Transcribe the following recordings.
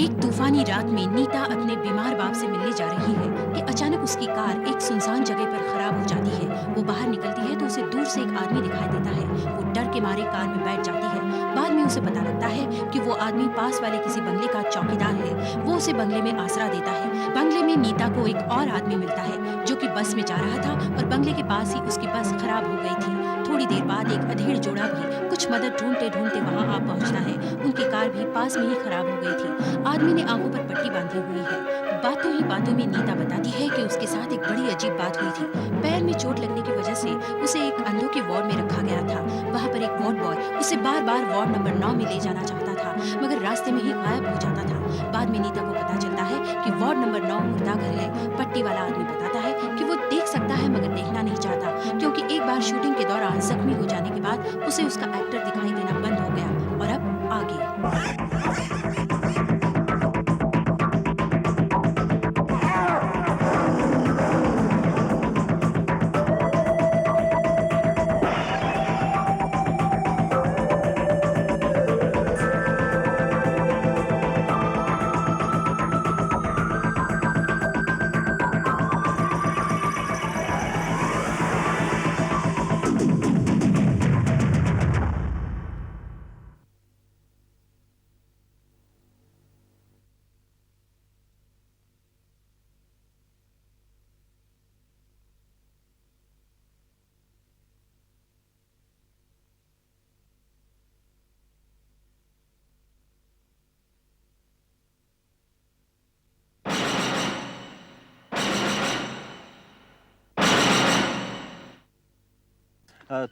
एक तूफानी रात में नीता अपने बीमार बाप से मिलने जा रही है कि अचानक उसकी कार एक सुनसान जगह पर खराब हो जाती है। वो बाहर निकलती है तो उसे दूर से एक आदमी दिखाई देता है। वो डर के मारे कार में बैठ जाती है। बाद में उसे पता लगता है कि वो आदमी पास वाले किसी बंगले का चौकीदार है। वो उसे बंगले में आसरा देता है। बंगले में नीता को एक और आदमी मिलता है जो कि बस में जा रहा था और बंगले के पास ही उसकी बस खराब हो गई थी। थोड़ी देर बाद एक अधेड़ जोड़ा भी कुछ मदद ढूंढते ढूंढते वहां आ पहुंचता है। उनकी कार भी पास में ही खराब हो गई थी। आदमी ने आंखों पर पट्टी बांधी हुई है। बातों ही बातों में नीता बताती है कि उसके साथ एक बड़ी अजीब बात हुई थी। पैर में चोट लगने की वजह से उसे एक अंधों के वार्ड में रखा गया था। वहां पर एक वार्ड बॉय उसे बार बार वार्ड नंबर 9 में ले जाना चाहता था, मगर रास्ते में ही गायब हो जाता था। बाद में नीता को पता चलता है कि वार्ड नंबर 9 मुर्दा घर है। पट्टी वाला आदमी बताता है कि वो देख सकता है मगर देखना नहीं चाहता, क्योंकि एक बार शूटिंग के दौरान जख्मी हो जाने के बाद उसे उसका एक्टर दिखाई देना बंद हो गया। और अब आगे।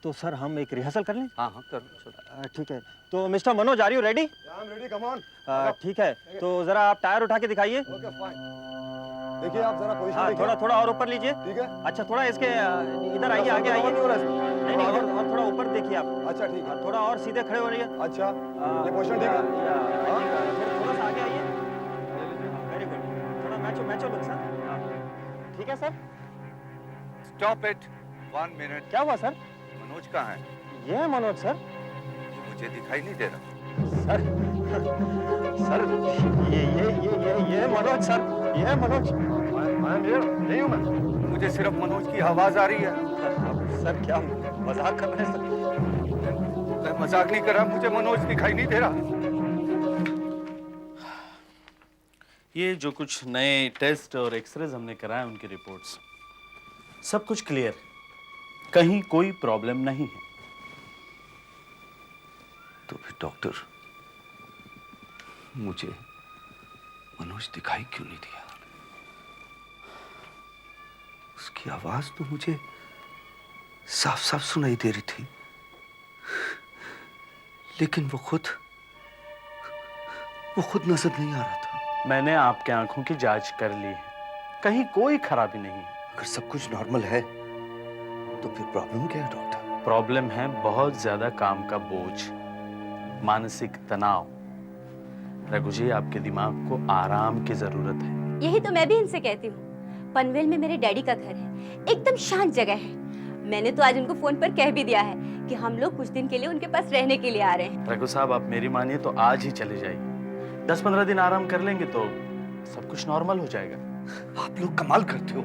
तो सर हम एक रिहर्सल कर लें? हाँ हाँ करो। ठीक है। तो mister Manoj, are you ready? I'm ready, come on. ठीक है, तो जरा आप टायर उठा के दिखाइए। Okay, fine. देखिए आप जरा पोजीशन हाँ, देखिए। थोड़ा थोड़ा और ऊपर लीजिए। ठीक है। अच्छा, थोड़ा इसके इधर आइए, आगे आइए। नहीं हो रहा है। नहीं नहीं, और थोड़ा ऊपर देखिए आप। अच्छा ठीक है। थोड़ा और सीधे खड़े हो रही है। अच्छा ये पोजीशन ठीक है। थोड़ा सा आगे आइए। Very good. थोड़ा मैचो मैचो लुक सर। ठीक है सर। Stop it 1 minute. क्या हुआ सर? मनोज कहाँ है? ये है मनोज सर। मुझे दिखाई नहीं दे रहा। सर सर ये मनोज सर, ये है मनोज। नहीं हूँ मैं। मुझे सिर्फ मनोज की आवाज आ रही है। सर क्या मजाक कर रहे हैं सर? मैं मजाक नहीं कर रहा, मुझे मनोज दिखाई नहीं दे रहा। ये जो कुछ नए टेस्ट और एक्सरेज हमने कराए उनकी रिपोर्ट्स सब कुछ क्लियर है, कहीं कोई प्रॉब्लम नहीं है। तो फिर डॉक्टर मुझे मनोज दिखाई क्यों नहीं दिया? उसकी आवाज तो मुझे साफ साफ सुनाई दे रही थी, लेकिन वो खुद नजर नहीं आ रहा था। मैंने आपके आंखों की जांच कर ली है, कहीं कोई खराबी नहीं है। अगर सब कुछ नॉर्मल है तो फिर प्रॉब्लम क्या है डॉक्टर? प्रॉब्लम है बहुत ज्यादा काम का बोझ, मानसिक तनाव। रघु जी, आपके दिमाग को आराम की जरूरत है। यही तो मैं भी इनसे कहती हूँ। पनवेल में मेरे डैडी का घर है, एकदम शांत जगह है। मैंने तो आज उनको फोन पर कह भी दिया है कि हम लोग कुछ दिन के लिए उनके पास रहने के लिए आ रहे हैं। रघु साहब, आप मेरी मानिए तो आज ही चले जाइए। 10-15 दिन आराम कर लेंगे तो सब कुछ नॉर्मल हो जाएगा। आप लोग कमाल करते हो।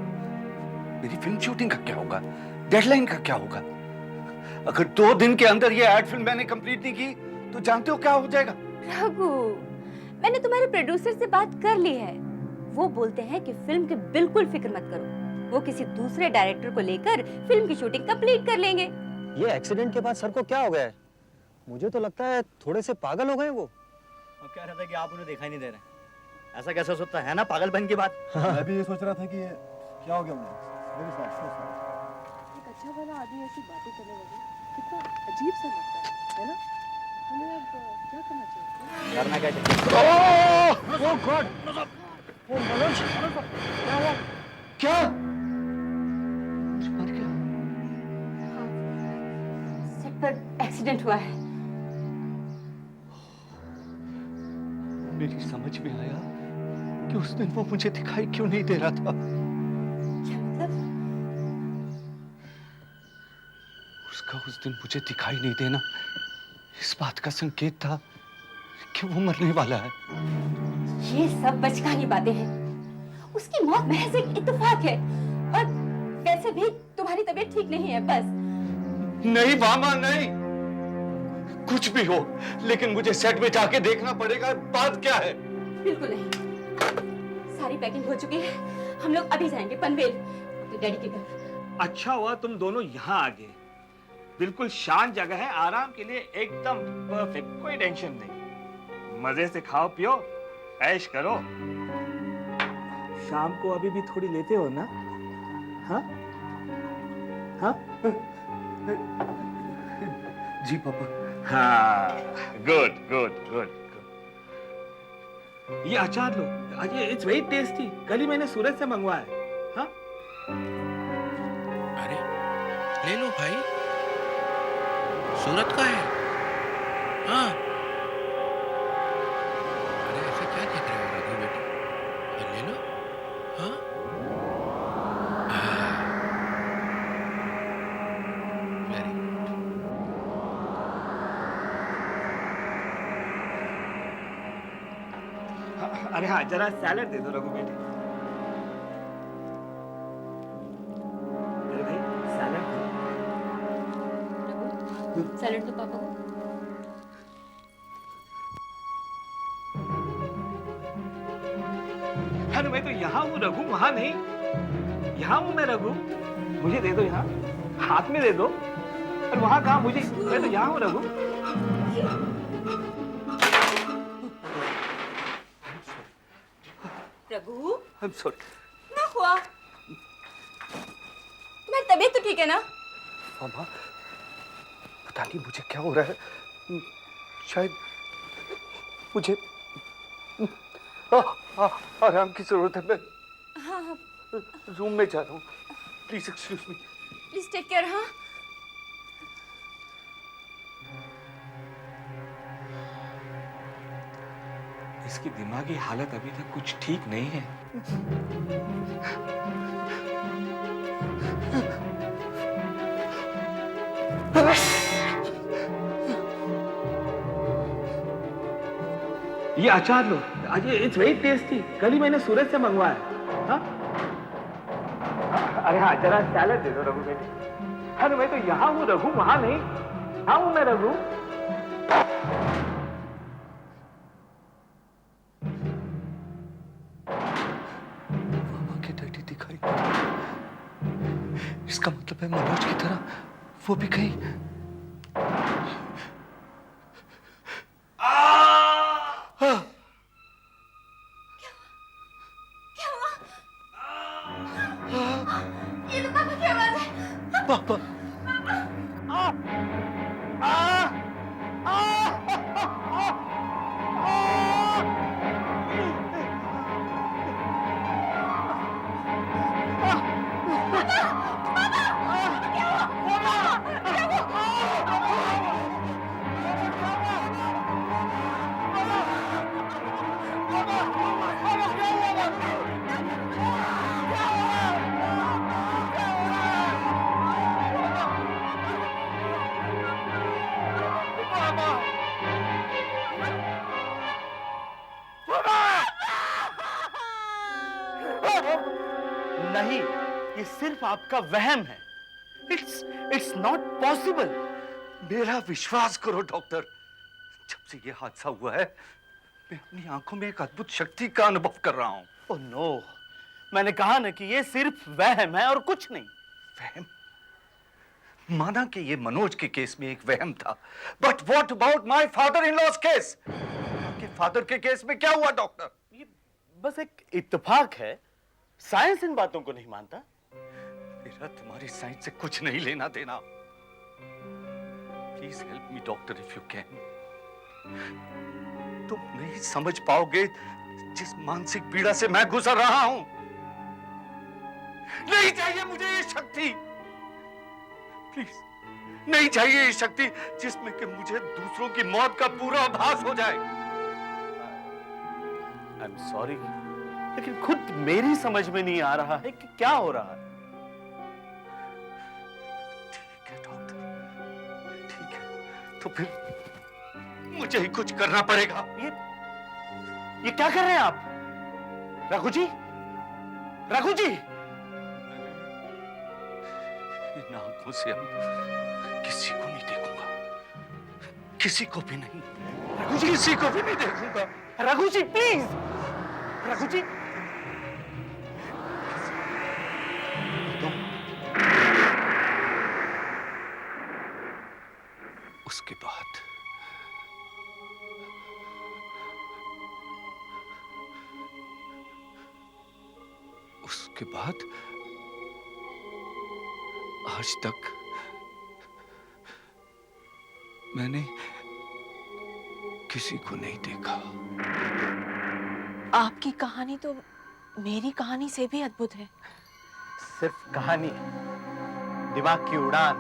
मेरी फिल्म शूटिंग का क्या होगा? डेडलाइन का क्या होगा? अगर 2 दिन के अंदर ये एड फिल्म मैंने कंप्लीट नहीं की तो जानते हो क्या हो जाएगा? रघु, मैंने तुम्हारे प्रोड्यूसर से बात कर ली है। वो बोलते हैं कि फिल्म की बिल्कुल फिक्र मत करो, वो किसी दूसरे डायरेक्टर को लेकर फिल्म की शूटिंग कंप्लीट कर लेंगे। ये एक्सीडेंट के बाद सर को क्या हो गया है? मुझे तो लगता है थोड़े से पागल हो गए वो। अब कह रहा था कि आप उन्हें दिखाई नहीं दे रहे। ऐसा कैसे सोचता है ना, पागलपन की बात। मैं भी ये सोच रहा था कि ये क्या हो गया उन्हें। Very sad, so sad. एक अच्छा भला आदमी ऐसी बातें करने लगे, कितना अजीब सा लगता है ना? हमें अब क्या करना चाहिए? करना क्या चाहिए? ओह गॉड! ओ मनोज, क्या हुआ? क्या? मर गया? सेट पर एक्सीडेंट हुआ है। मेरी समझ में आया कि उस दिन वो मुझे दिखाई क्यों नहीं दे रहा था। क्या मतलब? उसका उस दिन मुझे दिखाई नहीं देना इस बात का संकेत था कि वो मरने वाला है। ये सब बचकानी बातें हैं। उसकी मौत महज एक इत्तेफाक है। और वैसे भी तुम्हारी तबीयत ठीक नहीं है, बस। नहीं मामा नहीं, कुछ भी हो, लेकिन मुझे सेट में जाके देखना पड़ेगा। बात क्या है? बिल्कुल नहीं। सारी पैकिंग हो चुकी है। हम लोग अभी जाएंगे पनवेल, अपने डैडी के घर। अच्छा हुआ तुम दोनों यहाँ आ गए। बिल्कुल शांत जगह है, आराम के लिए एकदम परफेक्ट, कोई टेंशन नहीं। मजे से खाओ पियो, ऐश करो। शाम को अभी भी थोड़ी लेते हो ना? हाँ हाँ जी पापा। हाँ, गुड गुड गुड गुड। ये अचार लो, ये इट्स वेरी टेस्टी। कल ही मैंने सूरत से मंगवाया है। हाँ अरे ले लो भाई, सूरत का है। हाँ अरे ऐसे क्या देख रहे हो रघु बेटा, ये ले लो। हाँ वेरी अरे हाँ, जरा सैलड दे दो रघु बेटे। अरे भाई सैलड दो। रघु, सैलड दो पापा को। अरे मैं तो यहाँ हूँ रघु, वहाँ नहीं। यहाँ हूँ मैं रघु, मुझे दे दो यहाँ, हाथ में दे दो। और वहाँ कहाँ मुझे, मैं तो यहाँ हूँ रघु। Raghu, I'm sorry. क्या हुआ? तुम्हारी तबीयत तो ठीक है ना? मामा, पता नहीं मुझे क्या हो रहा है। शायद मुझे आराम की जरूरत है। मैं रूम में जा रहा हूँ। Please excuse me. Please take care. हाँ इसकी दिमागी हालत अभी तक कुछ ठीक नहीं है। ये अचार लो, ये इट्स वेरी टेस्टी। कल ही मैंने सूरत से मंगवाया। हाँ अरे हाँ, जरा सैलड दे दो रघु बेटे। अरे मैं तो यहाँ हूँ रघु, वहाँ नहीं। हाँ हूँ मैं रघु। मामा के डैडी दिखाई नहीं दे। इसका मतलब है मनोज की तरह वो भी कहीं। ये तो पापा की आवाज है। पापा नहीं, ये सिर्फ आपका वहम है। It's not possible. मेरा विश्वास करो डॉक्टर, जब से ये हादसा हुआ है मैं अपनी आंखों में एक अद्भुत शक्ति का अनुभव कर रहा हूं। ओह नो, मैंने कहा ना कि ये सिर्फ वहम है और कुछ नहीं। वहम? माना कि ये मनोज के केस में एक वहम था, but what about my father in law's case? आपके फादर के केस में क्या हुआ डॉक्टर? ये बस एक इत्तेफाक है। साइंस इन बातों को नहीं मानता। मेरा तुम्हारी साइंस से कुछ नहीं लेना देना। Please help me doctor if you can. तुम नहीं समझ पाओगे जिस मानसिक पीड़ा से मैं गुजर रहा हूं। नहीं चाहिए मुझे ये शक्ति, प्लीज नहीं चाहिए ये शक्ति जिसमें कि मुझे दूसरों की मौत का पूरा आभास हो जाए। आई एम सॉरी, लेकिन खुद मेरी समझ में नहीं आ रहा है कि क्या हो रहा है। ठीक है डॉक्टर, ठीक है, तो फिर मुझे ही कुछ करना पड़ेगा। ये क्या कर रहे हैं आप? रघु जी, रघु जी! इन आंखों से अब किसी को नहीं देखूंगा, किसी को भी नहीं। रघु जी, किसी को भी नहीं देखूंगा। रघु जी प्लीज, रघु जी। उसके बाद आज तक मैंने किसी को नहीं देखा। आपकी कहानी तो मेरी कहानी से भी अद्भुत है। सिर्फ कहानी, दिमाग की उड़ान।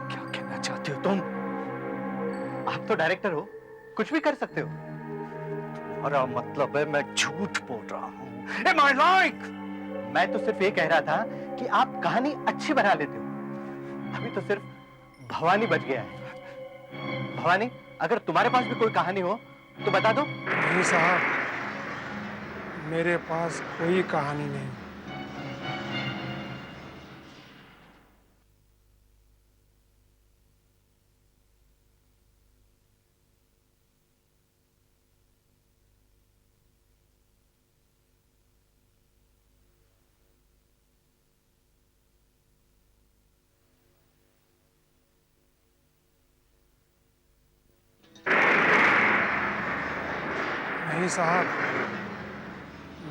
क्या कहना चाहते हो तुम? आप तो डायरेक्टर हो, कुछ भी कर सकते हो। तुम्हारा मतलब है मैं झूठ बोल रहा हूं? Am I lying? मैं तो सिर्फ ये कह रहा था कि आप कहानी अच्छी बना लेते हो। अभी तो सिर्फ भवानी बच गया है। भवानी, अगर तुम्हारे पास भी कोई कहानी हो तो बता दो। नहीं साहब, मेरे पास कोई कहानी नहीं। नहीं साहब,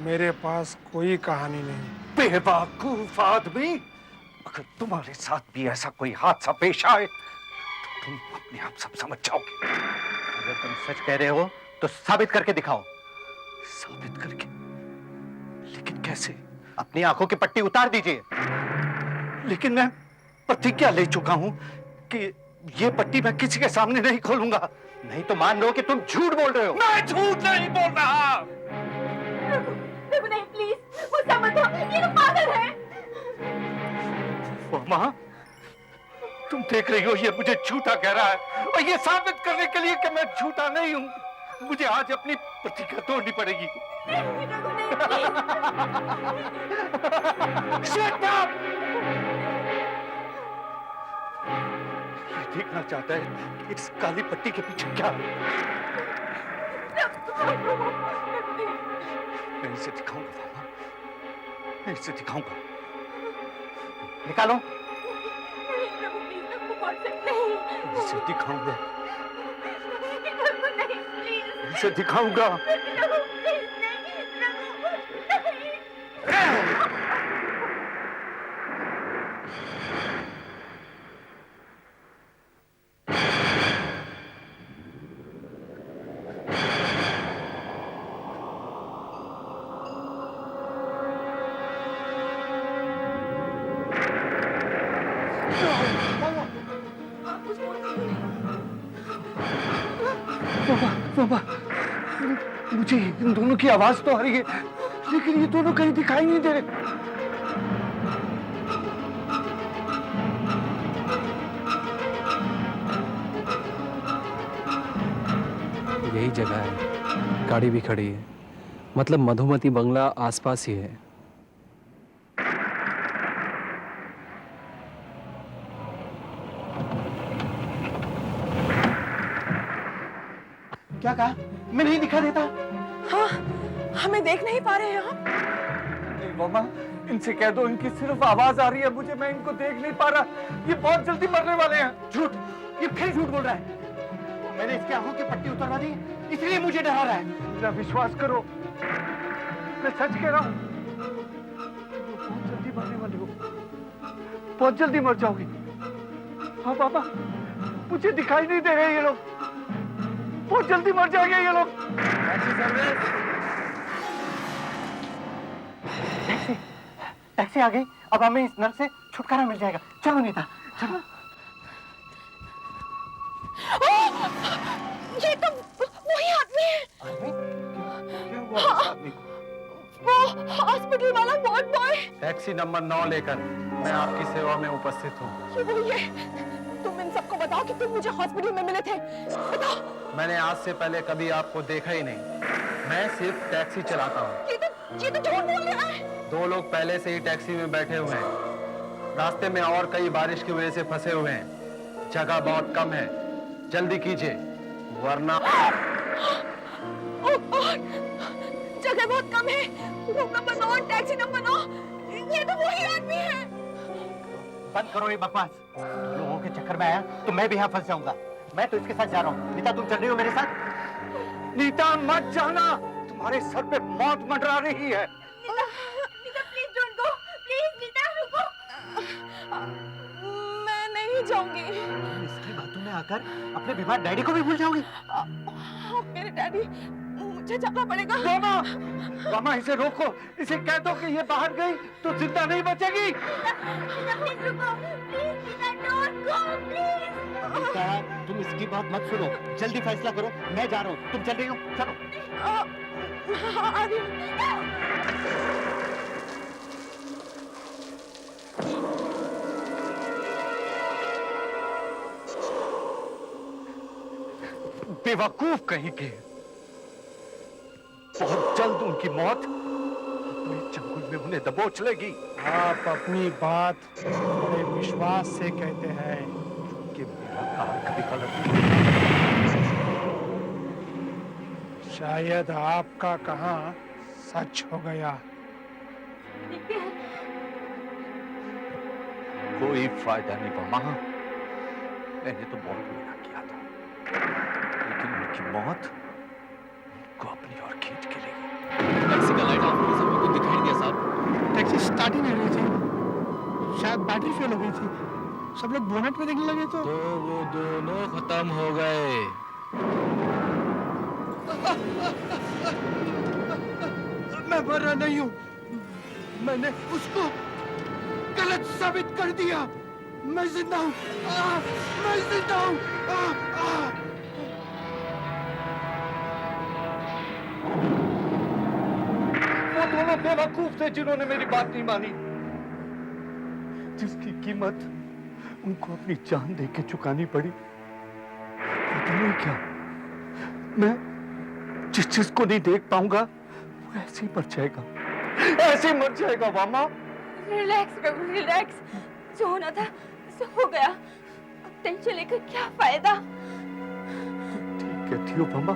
मेरे पास कोई कहानी नहीं। बेवकूफ आदमी! अगर तुम्हारे साथ भी ऐसा कोई हादसा पेश आए तो तुम अपने आप सब समझ जाओगे। अगर तुम सच कह रहे हो तो साबित करके दिखाओ। साबित करके? लेकिन कैसे? अपनी आंखों की पट्टी उतार दीजिए। लेकिन मैं प्रतिज्ञा ले चुका हूं कि ये पट्टी मैं किसी के सामने नहीं खोलूंगा। नहीं तो मान लो कि तुम झूठ बोल रहे हो। मैं झूठ नहीं बोल रहा। रघु नहीं, प्लीज गुस्सा मत हो, ये तो पागल है। माँ, तुम देख रही हो ये मुझे झूठा कह रहा है, और ये साबित करने के लिए कि मैं झूठा नहीं हूँ मुझे आज अपनी प्रतिज्ञा तोड़नी पड़ेगी। रघु नहीं, प्लीज। Shut up! ये देखना चाहता है कि इस काली पट्टी के पीछे क्या है। मैं इसे दिखाऊंगा मामा, मैं इसे दिखाऊंगा। निकालो। इसे दिखाऊंगा, नहीं, इसे दिखाऊंगा। मामा, मुझे इन दोनों की आवाज तो आ रही है, लेकिन ये दोनों कहीं दिखाई नहीं दे रहे। यही जगह है, गाड़ी भी खड़ी है, मतलब मधुमती बंगला आसपास ही है। क्या कहा? मैं नहीं दिखा देता। हाँ, हमें देख नहीं पा रहे हैं आप। नहीं मामा, इनसे कह दो इनकी सिर्फ आवाज आ रही है, मुझे मैं इनको देख नहीं पा रहा। ये बहुत जल्दी मरने वाले हैं। झूठ, ये फिर झूठ बोल रहा है। मैंने इसकी आंखों की पट्टी उतरवा दी, इसलिए मुझे डरा रहा है। मेरा विश्वास करो, मैं सच कह रहा हूँ। बहुत जल्दी मरने वाले हो, बहुत जल्दी मर जाओगी। हाँ बाबा, मुझे दिखाई नहीं दे रहे ये लोग, बहुत जल्दी मर जाएंगे ये लोग। टैक्सी, टैक्सी आ गई। अब हमें इस नर से छुटकारा मिल जाएगा। चलो नीता, चलो। ये तो वही आदमी है। आदमी? क्या हुआ इस आदमी को? वो हॉस्पिटल वाला वार्ड बॉय। टैक्सी नंबर 9 लेकर मैं आपकी सेवा में उपस्थित हूँ। ये वही है। तुम इन सबको बताओ कि तुम मुझे हॉस्पिटल में मिले थे। बताओ। मैंने आज से पहले कभी आपको देखा ही नहीं। मैं सिर्फ टैक्सी चलाता हूँ। ये तो झूठ बोल रहा है। 2 लोग पहले से ही टैक्सी में बैठे हुए हैं। रास्ते में और कई बारिश की वजह से फंसे हुए हैं। जगह बहुत कम है, जल्दी कीजिए वरना। ओह गॉड, जगह बहुत कम है। Room number 9, taxi number 9। ये तो वही आदमी है। बंद करो ये बकवास। तुम लोगों के चक्कर में आया तो मैं भी यहाँ फंस जाऊंगा। मैं तो इसके साथ जा रहा हूँ। नीता, तुम चल रही हो मेरे साथ? नीता मत जाना, तुम्हारे सर पे मौत मंडरा रही है। Neeta please don't go, please Neeta रुको। मैं नहीं जाऊंगी। तुम इसकी बातों में आकर अपने बीमार डैडी को भी भूल जाओगी? मेरे डैडी, मुझे जाना पड़ेगा। मामा, मामा इसे रोको, इसे कह दो कि ये बाहर गई तो जिंदा नहीं बचेगी। नीता प्लीज रुको, please Neeta don't go please. Neeta, तुम इसकी बात मत सुनो, जल्दी फैसला करो। मैं जा रहा हूँ, तुम चल रही हो? चलो। आ रही हूँ। बेवकूफ कहीं के। बहुत जल्द उनकी मौत अपने चंगुल में उन्हें दबोच लेगी। आप अपनी बात बड़े विश्वास से कहते हैं कि मेरा कार कभी गलत नहीं। शायद आपका कहा सच हो गया। कोई फायदा नहीं मामा, मैंने तो बहुत मना किया था, लेकिन उनकी मौत उनको अपनी ओर खींच के ले गई। टैक्सी का लाइट ऑफ होने से कुछ दिखाई नहीं दिया साहब। टैक्सी स्टार्ट ही नहीं रही थी, शायद बैटरी फेल हो गई थी। सब लोग बोनट में देखने लगे तो वो दोनों खत्म हो गए। मैं मर रहा नहीं हूँ, मैंने उसको गलत साबित कर दिया। मैं जिंदा हूँ, मैं जिंदा हूँ। वो दोनों बेवकूफ थे जिन्होंने मेरी बात नहीं मानी, जिसकी कीमत उनको अपनी जान दे के चुकानी पड़ी। पता नहीं क्या, मैं जिस चीज को नहीं देख पाऊंगा वो ऐसे ही मर जाएगा, ऐसे ही मर जाएगा। मामा रिलैक्स प्रभु, रिलैक्स। जो होना था सो हो गया। अब टेंशन लेकर क्या फायदा। ठीक कहती हो मामा,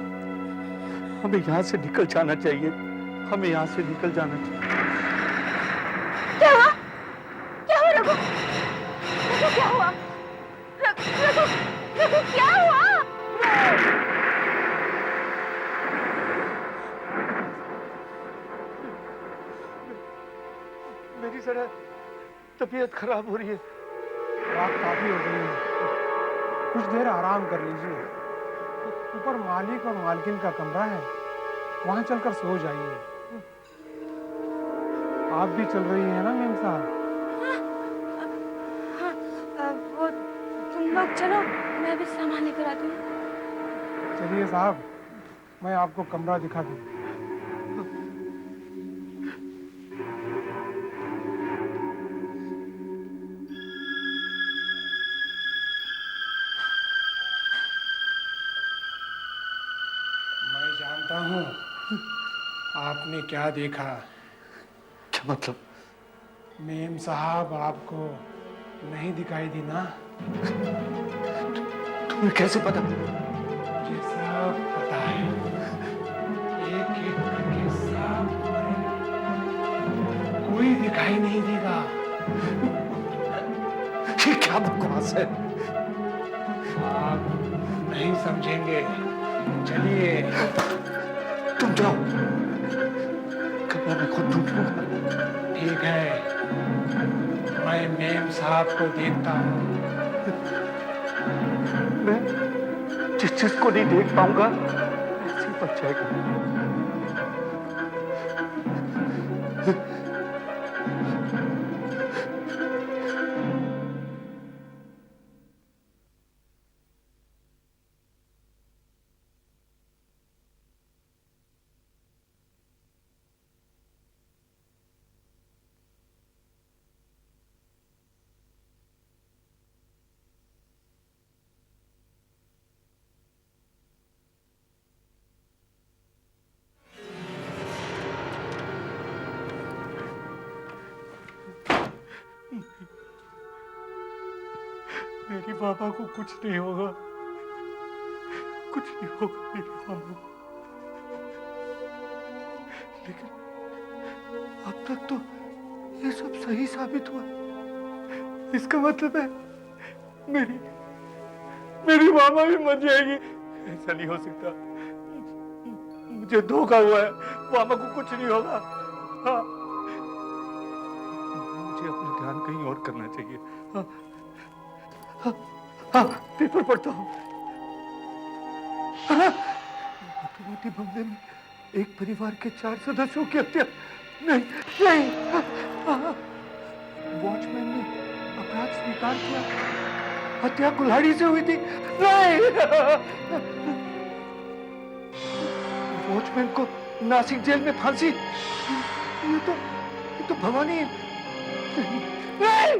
हमें यहाँ से निकल जाना चाहिए, हमें यहाँ से निकल जाना चाहिए। क्या हुआ? क्या हुआ रघु? रघु क्या हुआ? रघु क्या हुआ? मेरी जरा तबीयत खराब हो रही है। रात काफी हो गई है, कुछ देर आराम कर लीजिए। ऊपर मालिक और मालकिन का कमरा है, वहां चलकर सो जाइए। आप भी चल रही हैं ना मेम साहब? वो तुम लोग चलो, मैं भी सामान लेकर आती हूँ। चलिए साहब, मैं आपको कमरा दिखा दूँ। मैं जानता हूँ आपने क्या देखा। क्या मतलब? मेम साहब आपको नहीं दिखाई दी ना? तुम्हें कैसे पता? मुझे सब पता है। एक एक करके सब मरे। कोई दिखाई नहीं देगा। ये क्या बकवास है? आप नहीं समझेंगे। चलिए। तुम जाओ, कमरा मैं खुद ढूंढ लूंगा। ठीक है, मैं मेम साहब को देखता हूँ। मैं जिस चीज को नहीं देख पाऊंगा ऐसे ही बच जाएगा। मामा को कुछ नहीं होगा, कुछ नहीं होगा मेरे मामा को। लेकिन अब तक तो ये सब सही साबित हुआ। इसका मतलब है मेरी मामा भी मर जाएगी। ऐसा नहीं हो सकता, मुझे धोखा हुआ है, मामा को कुछ नहीं होगा। हाँ, मुझे अपना ध्यान कहीं और करना चाहिए। हाँ, हाँ, हाँ, पेपर पढ़ता हूँ। हाँ, मोटी बंगले में एक परिवार के 4 सदस्यों की हत्या। नहीं, नहीं। वॉचमैन ने अपराध स्वीकार किया, हत्या कुल्हाड़ी से हुई थी। नहीं, वॉचमैन को नासिक जेल में फांसी। ये तो भवानी है। नहीं, नहीं।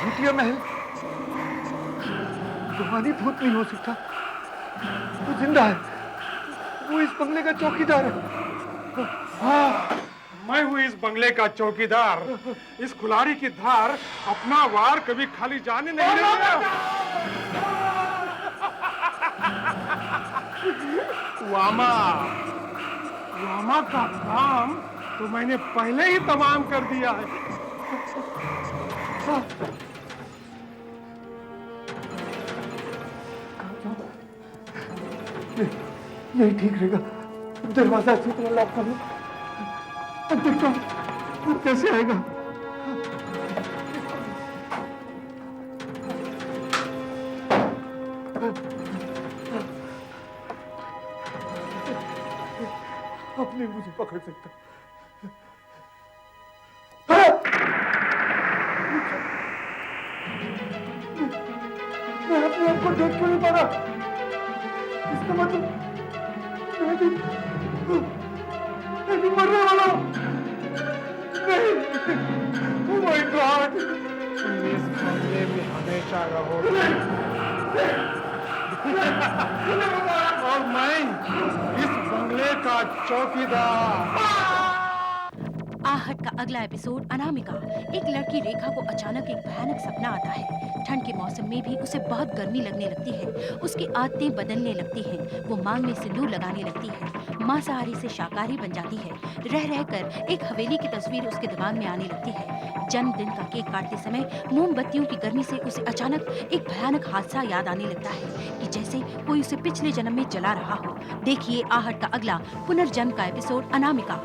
भूतिया महल, भवानी भूत नहीं हो सकता, वो जिंदा है। वो इस बंगले का चौकीदार है। हाँ, मैं हूँ इस बंगले का चौकीदार। इस कुल्हाड़ी की धार अपना वार कभी खाली जाने नहीं देगा। वामा का काम तो मैंने पहले ही तमाम कर दिया है। यही ठीक रहेगा, दरवाजा अच्छी तरह लॉक कर लो। अब देखता हूँ वो कैसे आएगा। अपने मुझे पकड़ सकता। मैं अपने आप को देख क्यों नहीं पा रहा? इसका मतलब मैं भी मरने वाला हूँ। नहीं, oh my God! तुम इस बंगले में हमेशा रहोगे और मैं इस बंगले का चौकीदार। आहट का अगला एपिसोड अनामिका। एक लड़की रेखा को अचानक एक भयानक सपना आता है। ठंड के मौसम में भी उसे बहुत गर्मी लगने लगती है। उसकी आदतें बदलने लगती हैं। वो मांग में सिंदूर लगाने लगती है, मांसाहारी से शाकाहारी बन जाती है। रह रहकर एक हवेली की तस्वीर उसके दिमाग में आने लगती है। जन्मदिन का केक काटते समय मोमबत्तियों की गर्मी से उसे अचानक एक भयानक हादसा याद आने लगता है कि जैसे कोई उसे पिछले जन्म में जला रहा हो। देखिए आहट का अगला पुनर्जन्म का एपिसोड अनामिका।